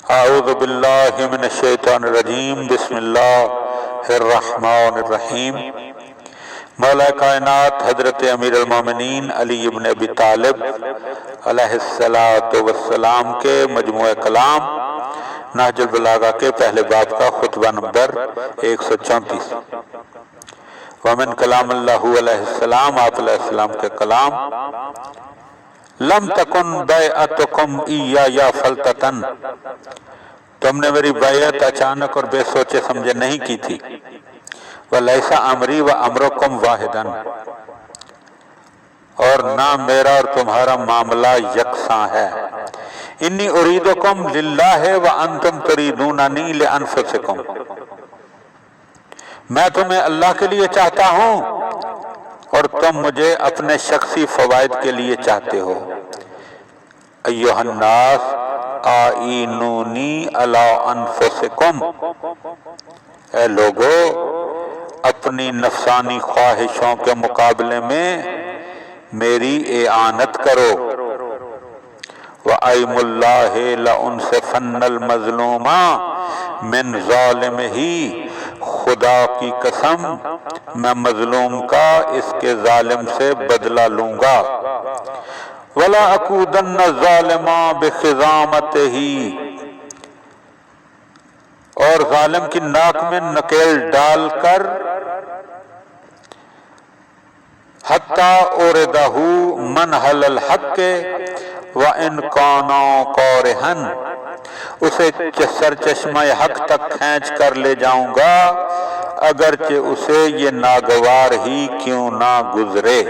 اعوذ باللہ من الشیطان الرجیم بسم اللہ الرحمن الرحیم۔ مولا کائنات حضرت امیر المومنین علی ابن ابی طالب علیہ السلام کے مجموعہ کلام نہج البلاغہ کے پہلے باب کا خطبہ نمبر 134۔ ومن کلام اللہ علیہ السلام، آپ علیہ السلام کے کلام، لم تکن بیعتکم ایایا فلتتن، تم نے میری بیعت اچانک اور بے سوچے سمجھے نہیں کی تھی۔ وَلَيْسَ عَمْرِي وَأَمْرُكُمْ وَاحِدًا، اور نہ میرا اور تمہارا معاملہ یکساں ہے۔ انی اریدکم للہ وانتم تریدوننی لانفسکم، میں تمہیں اللہ کے لیے چاہتا ہوں اور تم مجھے اپنے شخصی فوائد کے لیے چاہتے ہو۔ ایھا الناس آئینونی علی انفسکم، اے لوگو اپنی نفسانی خواہشوں کے مقابلے میں میری اعانت کرو۔ وَأَيْمُ اللَّهِ لَأُنْصِفَنَّ الْمَظْلُومَ مِنْ ظَالِمِهِ، خدا کی قسم میں مظلوم کا اس کے ظالم سے بدلہ لوں گا۔ وَلَا أَكُودَنَّ الظَّالِمَ بِخِزَامَتِهِ، اور ظالم کی ناک میں نکیل ڈال کر حَتَّى أُوردَهُ مَنْهَلَ الْحَقِّ وَإِنْ كَانَ كَارِهًا، اسے سرچشمہ حق تک کھینچ کر لے جاؤں گا اگرچہ اسے یہ ناگوار ہی کیوں نہ گزرے۔